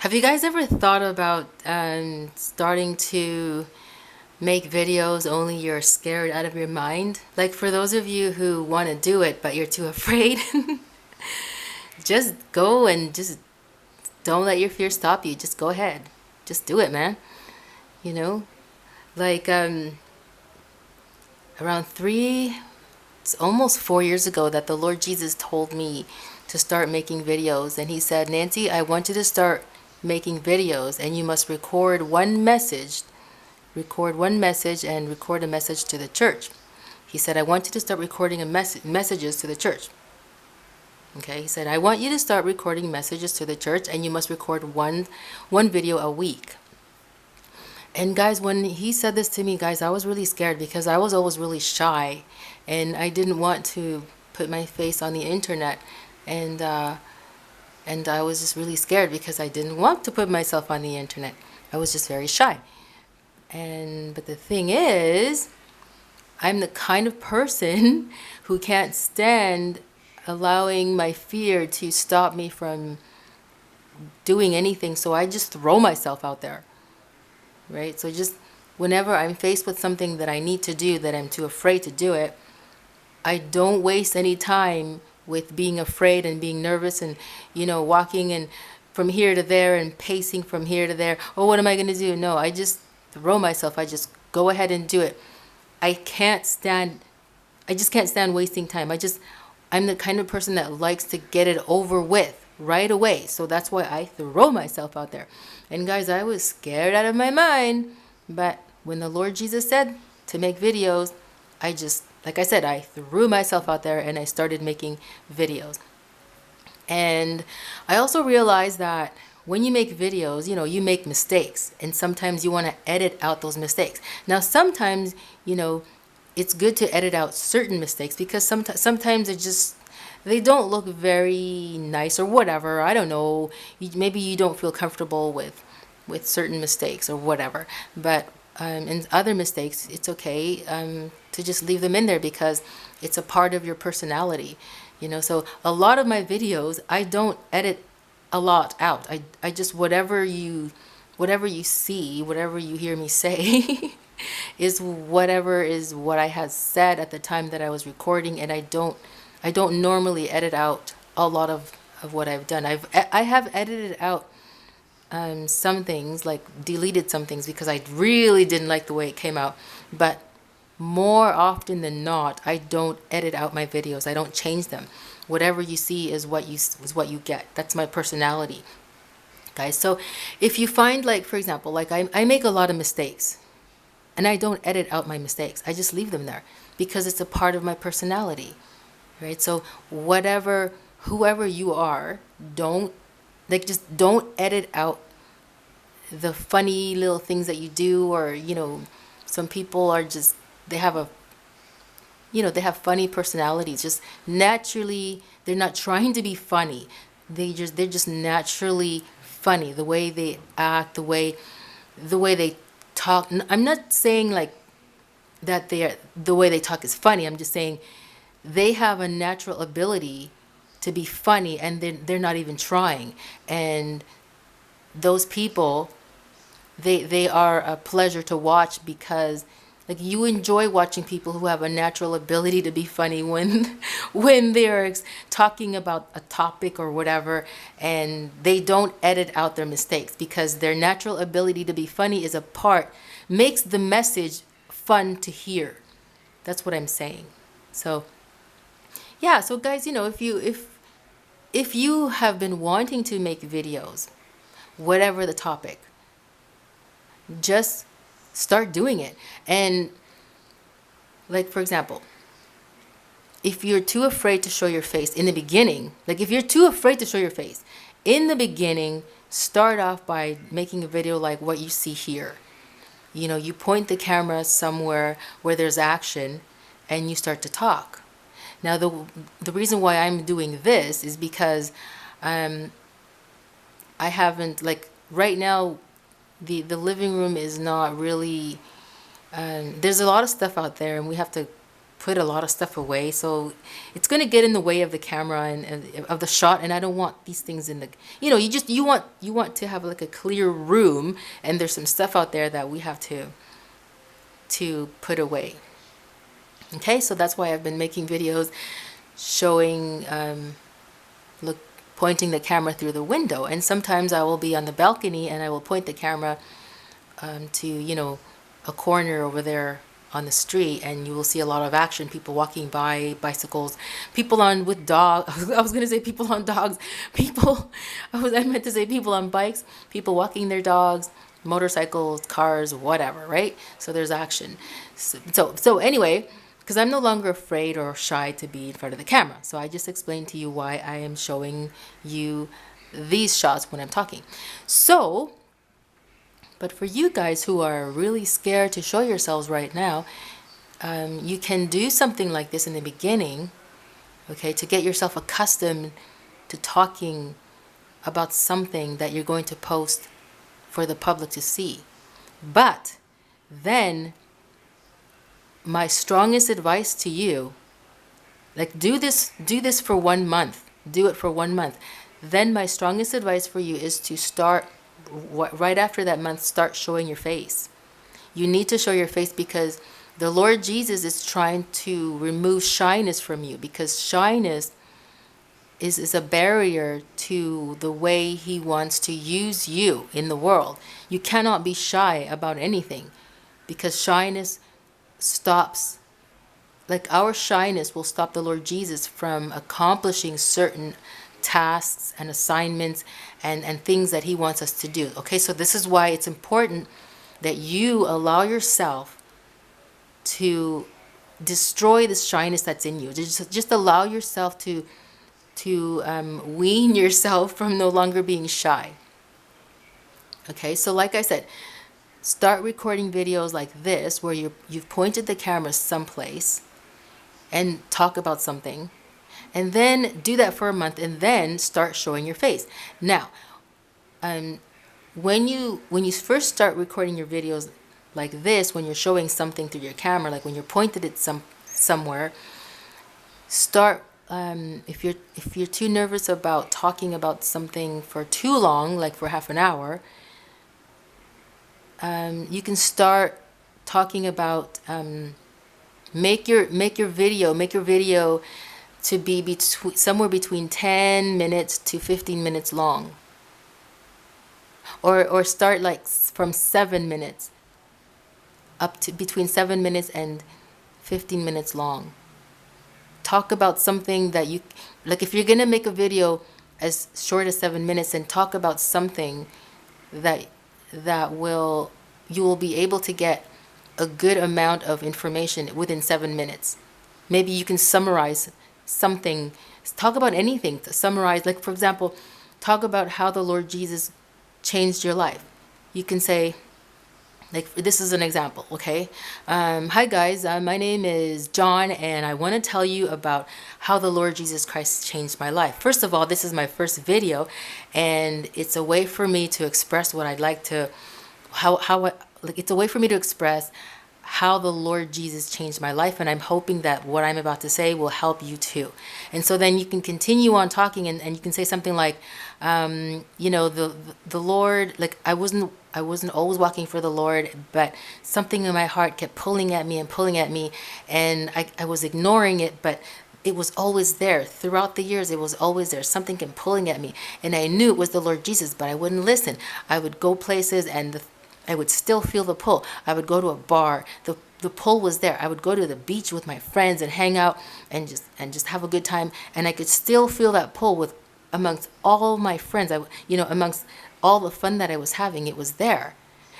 Have you guys ever thought about starting to make videos only you're scared out of your mind? Like for those of you who want to do it but you're too afraid, just go and just don't let your fear stop you. Just go ahead. Just do it, man. You know? Like around it's almost 4 years ago that the Lord Jesus told me to start making videos. And he said, Nancy, I want you to start making videos and you must record one message and record a message to the church. He said, I want you to start recording messages to the church. Okay, he said, I want you to start recording messages to the church and you must record one video a week. And guys, when he said this to me, guys, I was really scared because I was always really shy and I didn't want to put my face on the internet. And I was just really scared because I didn't want to put myself on the internet. I was just very shy. But the thing is, I'm the kind of person who can't stand allowing my fear to stop me from doing anything. So I just throw myself out there, right? So just whenever I'm faced with something that I need to do, that I'm too afraid to do it, I don't waste any time with being afraid and being nervous and, walking and from here to there and pacing from here to there. Oh, what am I going to do? No, I just throw myself. I just go ahead and do it. I just can't stand wasting time. I'm the kind of person that likes to get it over with right away. So that's why I throw myself out there. And guys, I was scared out of my mind. But when the Lord Jesus said to make videos, like I said, I threw myself out there and I started making videos. And I also realized that when you make videos, you make mistakes. And sometimes you want to edit out those mistakes. Now, sometimes, it's good to edit out certain mistakes because sometimes they don't look very nice or whatever. I don't know. Maybe you don't feel comfortable with certain mistakes or whatever. But in other mistakes, it's okay to just leave them in there because it's a part of your personality. So a lot of my videos, I don't edit a lot out. I just whatever you see, whatever you hear me say is what I had said at the time that I was recording, and I don't normally edit out a lot of what I've done. I have edited out some things, like deleted some things because I really didn't like the way it came out. But more often than not, I don't edit out my videos. I don't change them. Whatever you see is what you get. That's my personality, guys. So if you find, like, for example, like I make a lot of mistakes and I don't edit out my mistakes. I just leave them there because it's a part of my personality, right? So whoever you are, just don't edit out the funny little things that you do, or some people are just, they have funny personalities. Just naturally, they're not trying to be funny. They're just naturally funny. The way they act, the way they talk. I'm not saying like that the way they talk is funny. I'm just saying they have a natural ability to be funny, and they're not even trying. And those people, they are a pleasure to watch because, like, you enjoy watching people who have a natural ability to be funny when they're talking about a topic or whatever, and they don't edit out their mistakes because their natural ability to be funny makes the message fun to hear. That's what I'm saying. So yeah, so guys, if you have been wanting to make videos, whatever the topic, just start doing it. And, like, for example, if you're too afraid to show your face in the beginning, start off by making a video like what you see here. You point the camera somewhere where there's action and you start to talk. Now, the reason why I'm doing this is because I haven't, like, right now, the living room is not really, there's a lot of stuff out there, and we have to put a lot of stuff away, so it's going to get in the way of the camera and of the shot, and I don't want these things in the, you want to have like a clear room, and there's some stuff out there that we have to put away. Okay, so that's why I've been making videos showing pointing the camera through the window, and sometimes I will be on the balcony and I will point the camera to a corner over there on the street, and you will see a lot of action, people walking by, bicycles, people with dogs. I was going to say people on dogs, I meant to say people on bikes, people walking their dogs, motorcycles, cars, whatever, right? So there's action. So anyway, because I'm no longer afraid or shy to be in front of the camera, so I just explained to you why I am showing you these shots when I'm talking. So, but for you guys who are really scared to show yourselves right now, you can do something like this in the beginning, okay, to get yourself accustomed to talking about something that you're going to post for the public to see. But then my strongest advice to you, like do this for 1 month, do it for 1 month. Then my strongest advice for you is to start right after that month, start showing your face. You need to show your face, because the Lord Jesus is trying to remove shyness from you, because shyness is a barrier to the way he wants to use you in the world. You cannot be shy about anything, because shyness stops, like our shyness will stop the Lord Jesus from accomplishing certain tasks and assignments and things that he wants us to do. Okay, so this is why it's important that you allow yourself to destroy this shyness that's in you. Just allow yourself to wean yourself from no longer being shy. Okay, so like I said, start recording videos like this where you've pointed the camera someplace and talk about something, and then do that for a month, and then start showing your face. Now, when you first start recording your videos like this, when you're showing something through your camera, like when you're pointed it somewhere, start if you're too nervous about talking about something for too long, like for half an hour, you can start talking about make your video to be somewhere between 10 minutes to 15 minutes long, or start like from 7 minutes up to between 7 minutes and 15 minutes long. Talk about something that you like. If you're gonna make a video as short as 7 minutes, and talk about something that you will be able to get a good amount of information within 7 minutes. Maybe you can summarize something, talk about anything to summarize. Like, for example, talk about how the Lord Jesus changed your life. You can say, like, this is an example, okay? Hi guys, my name is John, and I want to tell you about how the Lord Jesus Christ changed my life. First of all, this is my first video, and it's a way for me to express what I'd like to, it's a way for me to express how the Lord Jesus changed my life, and I'm hoping that what I'm about to say will help you too. And so then you can continue on talking, and you can say something like, the Lord, like I wasn't always walking for the Lord, but something in my heart kept pulling at me, and I was ignoring it, but it was always there. Throughout the years, it was always there. Something kept pulling at me, and I knew it was the Lord Jesus, but I wouldn't listen. I would go places, and I would still feel the pull. I would go to a bar. The pull was there. I would go to the beach with my friends and hang out and just have a good time, and I could still feel that pull amongst all my friends. Amongst all the fun that I was having, it was there,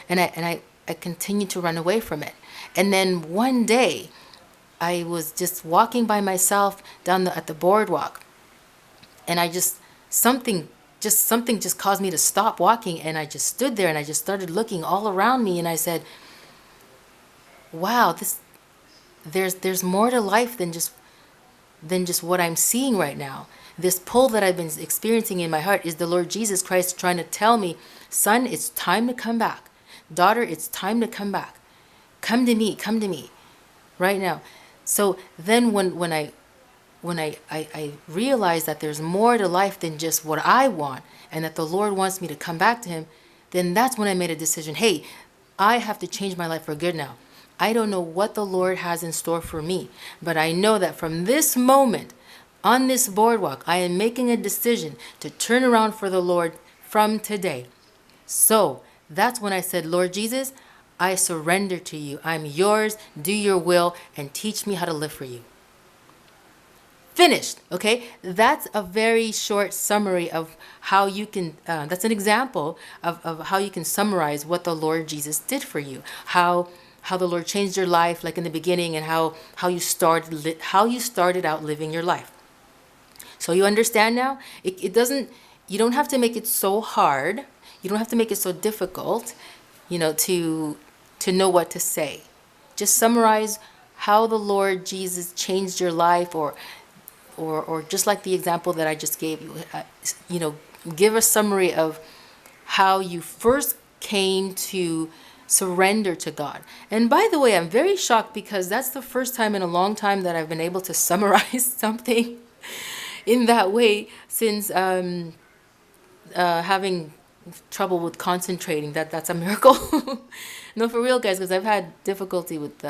and I continued to run away from it. And then one day, I was just walking by myself at the boardwalk, and something just caused me to stop walking, and I just stood there and I just started looking all around me, and I said, wow, there's more to life than just what I'm seeing right now. This pull that I've been experiencing in my heart is the Lord Jesus Christ trying to tell me, son, it's time to come back. Daughter, it's time to come back. Come to me right now. So then when I realize that there's more to life than just what I want, and that the Lord wants me to come back to him, then that's when I made a decision. Hey, I have to change my life for good now. I don't know what the Lord has in store for me, but I know that from this moment on this boardwalk, I am making a decision to turn around for the Lord from today. So that's when I said, Lord Jesus, I surrender to you. I'm yours. Do your will and teach me how to live for you. Finished. Okay, that's a very short summary of how you can that's an example of how you can summarize what the Lord Jesus did for you, how the Lord changed your life, like in the beginning, and how you started out living your life. So you understand now. It doesn't, you don't have to make it so hard, you don't have to make it so difficult, to know what to say. Just summarize how the Lord Jesus changed your life, or just like the example that I just gave you, give a summary of how you first came to surrender to God. And by the way, I'm very shocked because that's the first time in a long time that I've been able to summarize something in that way, since having trouble with concentrating. That's a miracle. No, for real, guys, because I've had difficulty with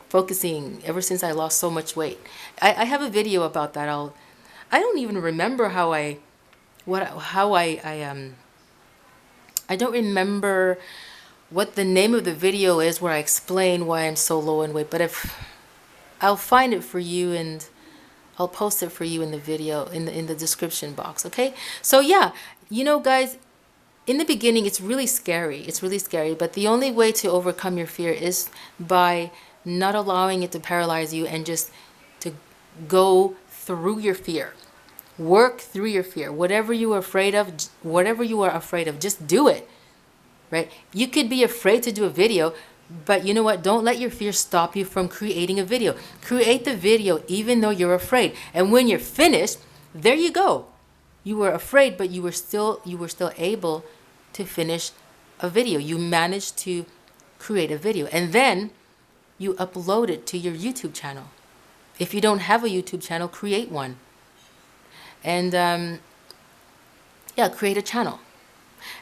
focusing ever since I lost so much weight. I have a video about that. I don't even remember I don't remember what the name of the video is where I explain why I'm so low in weight, but if I'll find it for you and I'll post it for you in the video in the description box, okay? So yeah, guys, in the beginning it's really scary. It's really scary, but the only way to overcome your fear is by not allowing it to paralyze you, and just to go through your fear. Work through your fear. Whatever you are afraid of, just do it. Right? You could be afraid to do a video, but you know what? Don't let your fear stop you from creating a video. Create the video even though you're afraid. And when you're finished, there you go. You were afraid, but you were still able to finish a video. You managed to create a video. And then you upload it to your YouTube channel. If you don't have a YouTube channel, create one. And create a channel.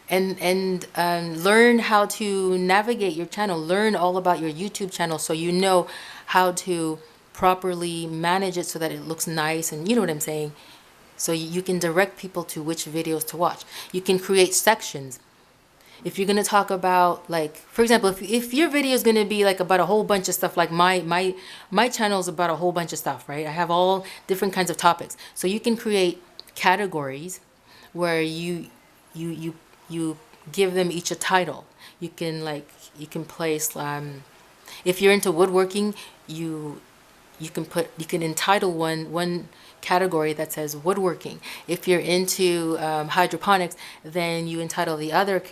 And learn how to navigate your channel. Learn all about your YouTube channel so you know how to properly manage it so that it looks nice, and you know what I'm saying. So you can direct people to which videos to watch. You can create sections. If you're going to talk about, like, for example, if your video is going to be like about a whole bunch of stuff, like my channel is about a whole bunch of stuff, right? I have all different kinds of topics. So you can create categories where you give them each a title. You can place, if you're into woodworking, you can entitle one category that says woodworking. If you're into hydroponics, then you entitle the other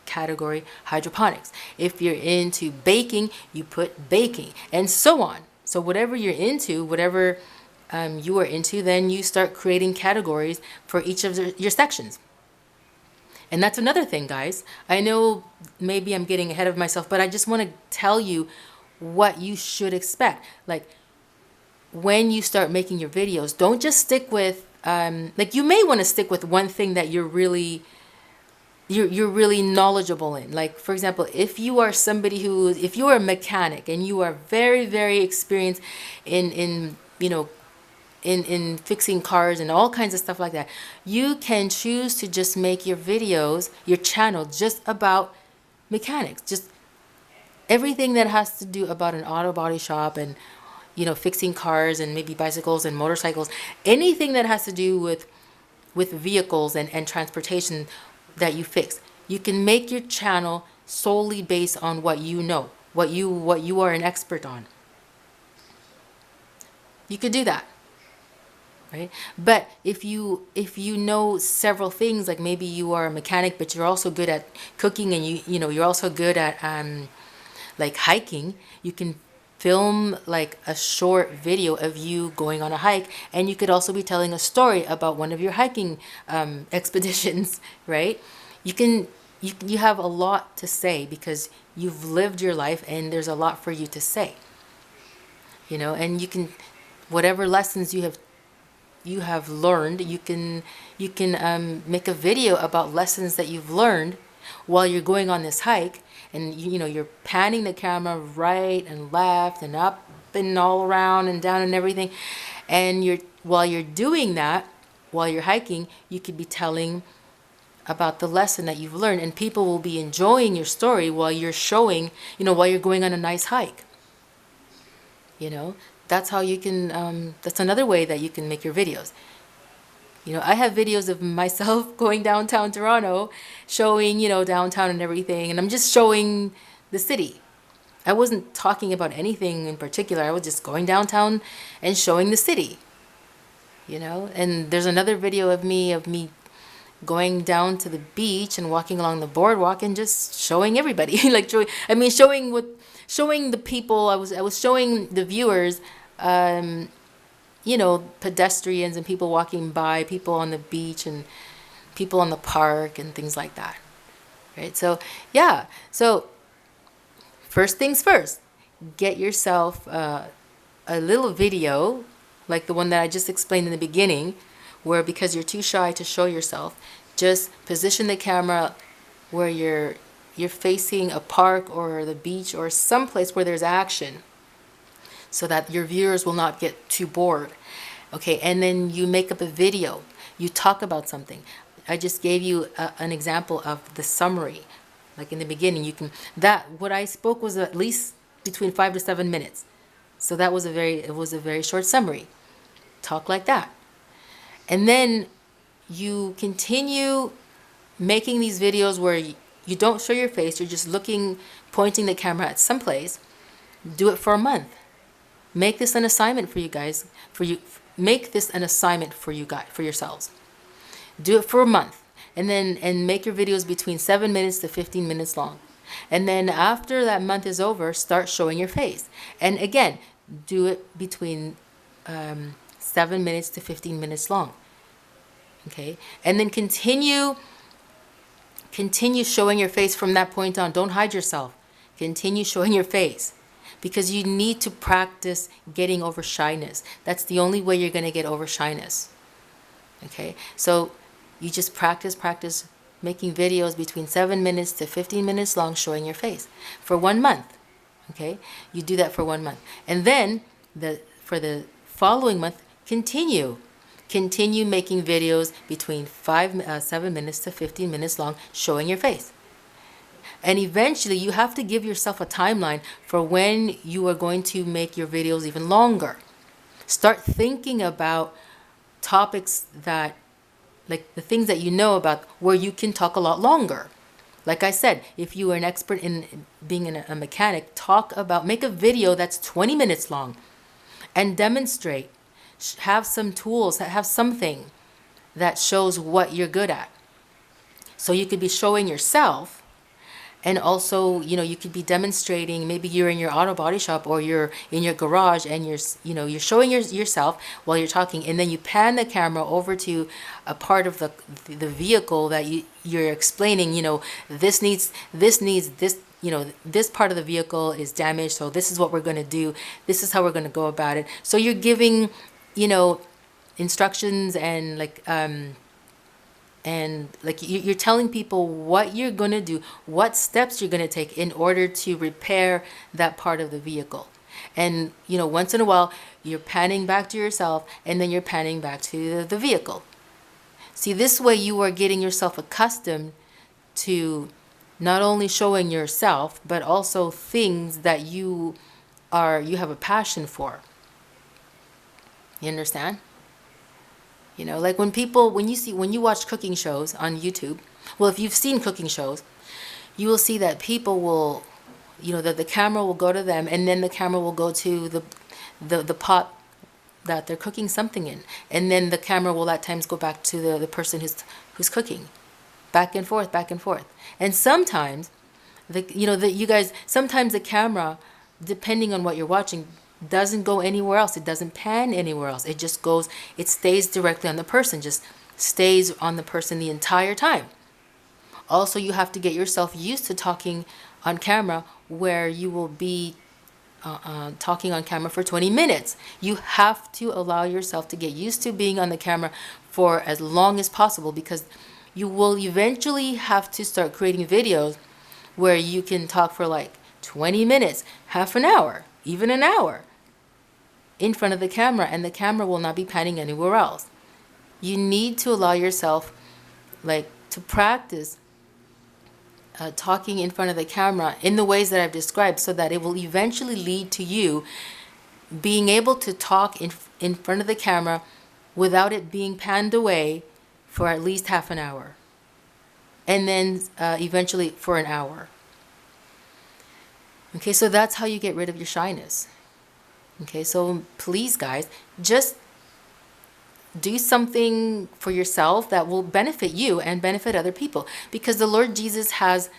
category hydroponics. If you're into baking, you put baking, and so on. So whatever you're into, whatever you are into, then you start creating categories for each of your sections. And that's another thing, guys. I know maybe I'm getting ahead of myself, but I just want to tell you what you should expect. Like, when you start making your videos, don't just stick with you may want to stick with one thing that you're really knowledgeable in. Like, for example, if you are if you are a mechanic and you are very, very experienced in fixing cars and all kinds of stuff like that, you can choose to just make your videos, your channel, just about mechanics. Just everything that has to do about an auto body shop, and fixing cars and maybe bicycles and motorcycles. Anything that has to do with vehicles and transportation that you fix. You can make your channel solely based on what you know, what you are an expert on. You could do that. Right? But if you know several things, like maybe you are a mechanic, but you're also good at cooking, and you're also good at like hiking, you can film like a short video of you going on a hike, and you could also be telling a story about one of your hiking expeditions, right? You have a lot to say because you've lived your life, and there's a lot for you to say. and you can, whatever lessons you have learned, you can make a video about lessons that you've learned while you're going on this hike, and you're panning the camera right and left and up and all around and down and everything, and while you're doing that, while you're hiking, you could be telling about the lesson that you've learned, and people will be enjoying your story while you're showing, while you're going on a nice hike. That's how you can, that's another way that you can make your videos. I have videos of myself going downtown Toronto, showing, downtown and everything, and I'm just showing the city. I wasn't talking about anything in particular. I was just going downtown and showing the city, and there's another video of me going down to the beach and walking along the boardwalk and just showing everybody, showing the people. I was showing the viewers, pedestrians and people walking by, people on the beach and people on the park and things like that, right? So yeah, so first things first, get yourself a little video like the one that I just explained in the beginning, where, because you're too shy to show yourself, just position the camera where you're facing a park or the beach or someplace where there's action, so that your viewers will not get too bored. Okay, and then you make up a video. You talk about something. I just gave you an example of the summary. Like in the beginning, what I spoke was at least between 5 to 7 minutes. So that was it was a very short summary. Talk like that. And then you continue making these videos where you don't show your face, you're just pointing the camera at someplace. Do it for a month. Make this an assignment for you guys, make this an assignment for you guys, for yourselves. Do it for a month, and make your videos between 7 minutes to 15 minutes long. And then after that month is over, start showing your face. And again, do it between 7 minutes to 15 minutes long. Okay, and then continue showing your face from that point on. Don't hide yourself. Continue showing your face, because you need to practice getting over shyness. That's the only way you're going to get over shyness. Okay, so you just practice making videos between 7 minutes to 15 minutes long, showing your face for 1 month. Okay, you do that for 1 month, and then for the following month, continue making videos between 7 minutes to 15 minutes long, showing your face. And eventually you have to give yourself a timeline for when you are going to make your videos even longer. Start thinking about topics that, like the things that you know about, where you can talk a lot longer. Like I said, if you are an expert in being a mechanic, make a video that's 20 minutes long and demonstrate. Have some tools, have something that shows what you're good at. So you could be showing yourself, and also, you could be demonstrating. Maybe you're in your auto body shop or you're in your garage, and you're showing yourself while you're talking, and then you pan the camera over to a part of the vehicle that you're explaining. This needs this. This part of the vehicle is damaged, so this is what we're going to do. This is how we're going to go about it. So you're giving instructions, and you're telling people what you're going to do, what steps you're going to take in order to repair that part of the vehicle. And once in a while you're panning back to yourself, and then you're panning back to the vehicle. See, this way you are getting yourself accustomed to not only showing yourself, but also things that you have a passion for. You understand? Like when you watch cooking shows on YouTube, well, if you've seen cooking shows, you will see that people will, that the camera will go to them, and then the camera will go to the pot that they're cooking something in, and then the camera will at times go back to the person who's cooking, back and forth, and sometimes sometimes the camera, depending on what you're watching, doesn't go anywhere else. It doesn't pan anywhere else. It stays directly on the person, just stays on the person the entire time. Also, you have to get yourself used to talking on camera, where you will be talking on camera for 20 minutes. You have to allow yourself to get used to being on the camera for as long as possible, because you will eventually have to start creating videos where you can talk for like 20 minutes, half an hour, even an hour in front of the camera, and the camera will not be panning anywhere else. You need to allow yourself to practice talking in front of the camera in the ways that I've described, so that it will eventually lead to you being able to talk in front of the camera without it being panned away for at least half an hour, and then eventually for an hour. Okay, so that's how you get rid of your shyness. Okay, so please guys, just do something for yourself that will benefit you and benefit other people, because the Lord Jesus has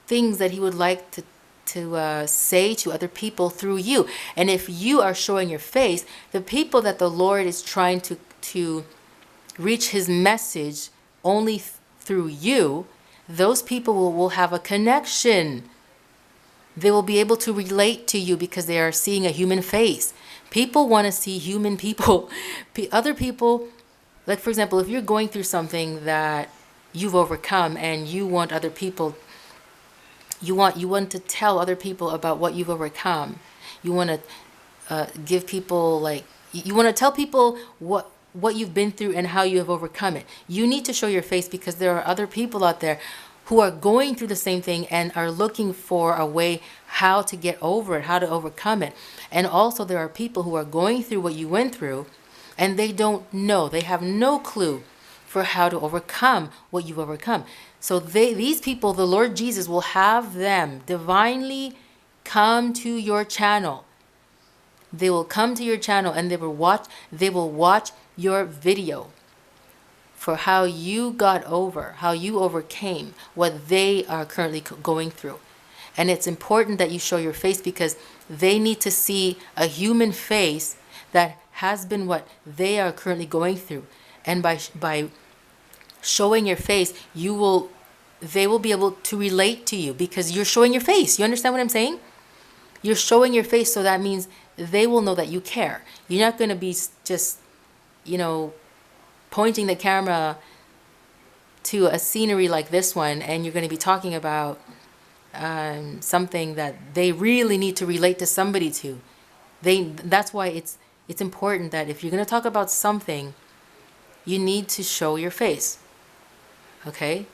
things that he would like to say to other people through you. And if you are showing your face, the people that the Lord is trying to reach his message only through you, those people will have a connection. They will be able to relate to you because they are seeing a human face. People want to see human people. Other people, like for example, if you're going through something that you've overcome and you want other people, you want to tell other people about what you've overcome. You want to give people, you want to tell people what you've been through and how you have overcome it. You need to show your face, because there are other people out there who are going through the same thing and are looking for a way how to get over it, how to overcome it. And also there are people who are going through what you went through, and they don't know, they have no clue for how to overcome what you've overcome. So these people, the Lord Jesus will have them divinely come to your channel. They will come to your channel and they will watch your video for how you got over, how you overcame what they are currently going through. And it's important that you show your face, because they need to see a human face that has been what they are currently going through. And by showing your face, they will be able to relate to you, because you're showing your face. You understand what I'm saying? You're showing your face, so that means they will know that you care. You're not going to be just, pointing the camera to a scenery like this one, and you're going to be talking about something that they really need to relate to somebody to. That's why it's important that if you're going to talk about something, you need to show your face. Okay?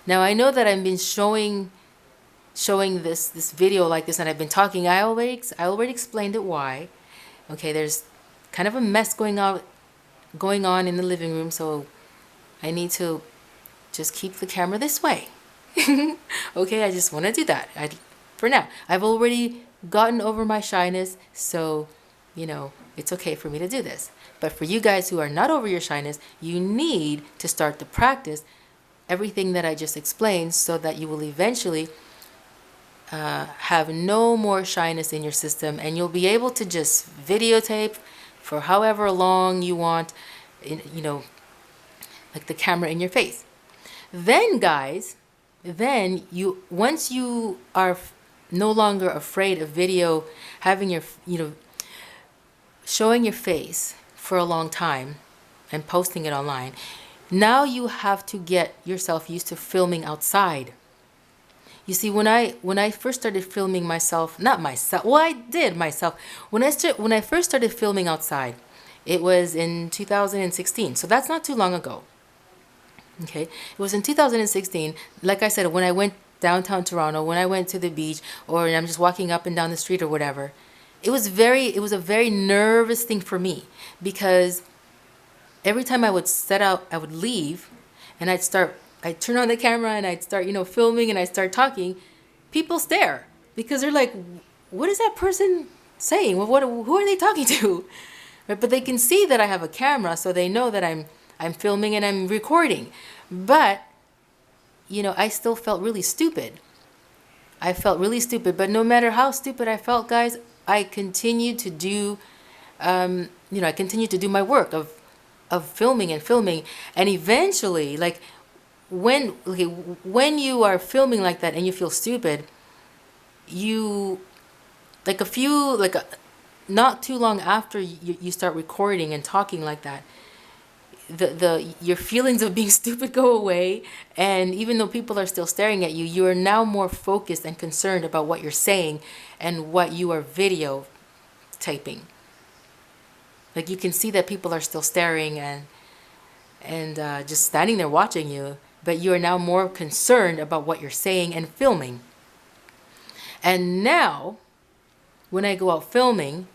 Now I know that I've been showing this video like this, and I've been talking. I already explained it why. Okay, there's kind of a mess going on in the living room, so I need to just keep the camera this way. Okay, I just want to do that for now. I've already gotten over my shyness, so it's okay for me to do this. But for you guys who are not over your shyness, you need to start to practice everything that I just explained, so that you will eventually have no more shyness in your system, and you'll be able to just videotape for however long you want, like the camera in your face. Then guys, once you are no longer afraid of video, having your, showing your face for a long time and posting it online, now you have to get yourself used to filming outside. You see, when I first started filming myself, not myself, well, I did myself. When I first started filming outside, it was in 2016. So that's not too long ago. Okay, it was in 2016. Like I said, when I went downtown Toronto, when I went to the beach, or I'm just walking up and down the street or whatever, it was a very nervous thing for me, because every time I would set out, I would leave, and I'd turn on the camera and I'd start, filming, and I'd start talking. People stare, because they're like, what is that person saying? Who are they talking to? Right? But they can see that I have a camera, so they know that I'm filming and I'm recording. But, I still felt really stupid. I felt really stupid. But no matter how stupid I felt, guys, I continued to do, I continued to do my work of filming. And eventually, when you are filming like that and you feel stupid, you like a few, not too long after you start recording and talking like that, your feelings of being stupid go away, and even though people are still staring at you, you are now more focused and concerned about what you're saying and what you are video typing. Like you can see that people are still staring and just standing there watching you, but you are now more concerned about what you're saying and filming. And now, when I go out filming,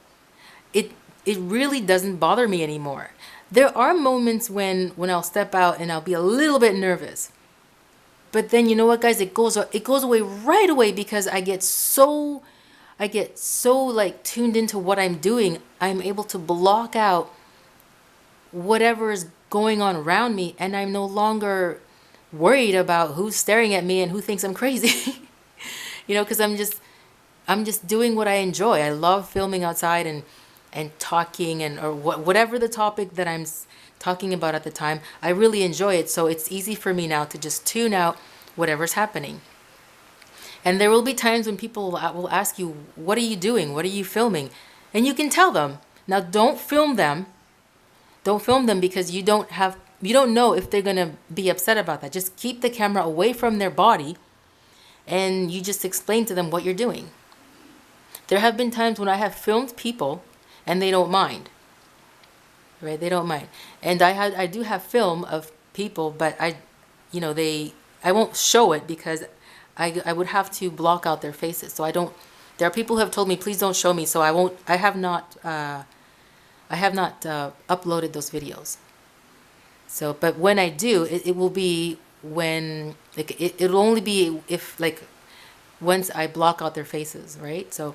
it really doesn't bother me anymore. There are moments when I'll step out and I'll be a little bit nervous. But then you know what, guys, it goes away right away, because I get so like tuned into what I'm doing. I'm able to block out whatever is going on around me, and I'm no longer worried about who's staring at me and who thinks I'm crazy. Because I'm just doing what I enjoy. I love filming outside and talking or whatever the topic that I'm talking about at the time. I really enjoy it, so it's easy for me now to just tune out whatever's happening. And there will be times when people will ask you, what are you doing? What are you filming? And you can tell them. Now, don't film them. Don't film them, because you don't know if they're going to be upset about that. Just keep the camera away from their body, and you just explain to them what you're doing. There have been times when I have filmed people and they don't mind. Right? They don't mind. And I do have film of people, but I won't show it, because I would have to block out their faces. So there are people who have told me, please don't show me, so I have not uploaded those videos. So, but when I do, it will be when, it'll only be if, once I block out their faces, right? So,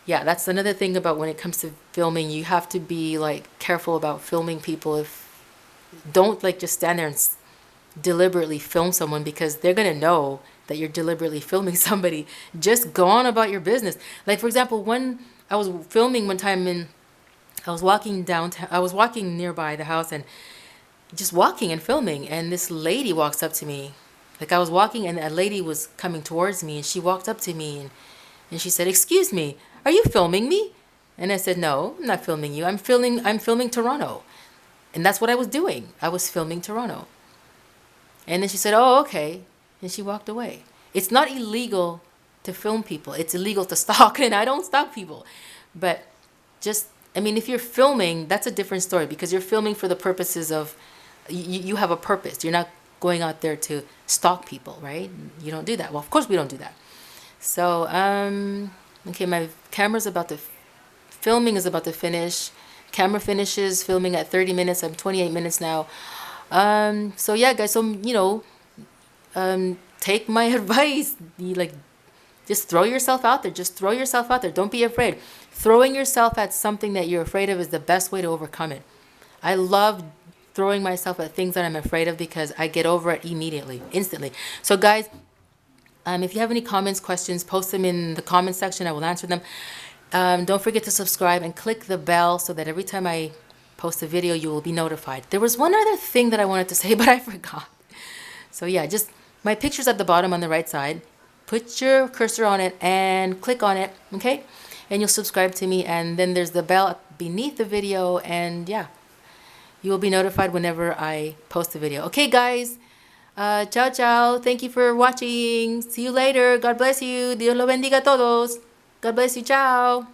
yeah, that's another thing about when it comes to filming. You have to be, careful about filming people. Don't, just stand there and deliberately film someone, because they're going to know that you're deliberately filming somebody. Just go on about your business. Like, for example, when I was filming one time I was walking downtown, I was walking nearby the house and just walking and filming, and this lady walks up to me. I was walking and a lady was coming towards me, and she walked up to me and she said, "Excuse me, are you filming me?" And I said, "No, I'm not filming you. I'm filming Toronto." And that's what I was doing. I was filming Toronto. And then she said, "Oh, okay." And she walked away. It's not illegal to film people. It's illegal to stalk, and I don't stalk people. But if you're filming, that's a different story, because you're filming for the purposes of, you have a purpose. You're not going out there to stalk people, right? You don't do that. Well, of course we don't do that. So, okay, my filming is about to finish. Camera finishes filming at 30 minutes. I'm 28 minutes now. So yeah, guys, take my advice. Just throw yourself out there. Just throw yourself out there. Don't be afraid. Throwing yourself at something that you're afraid of is the best way to overcome it. I love throwing myself at things that I'm afraid of, because I get over it immediately, instantly. So guys, if you have any comments, questions, post them in the comment section. I will answer them. Don't forget to subscribe and click the bell so that every time I post a video, you will be notified. There was one other thing that I wanted to say, but I forgot. So yeah, just my picture's at the bottom on the right side. Put your cursor on it and click on it, okay? And you'll subscribe to me, and then there's the bell beneath the video, and yeah, you will be notified whenever I post a video. Okay, guys. Ciao, ciao. Thank you for watching. See you later. God bless you. Dios lo bendiga a todos. God bless you. Ciao.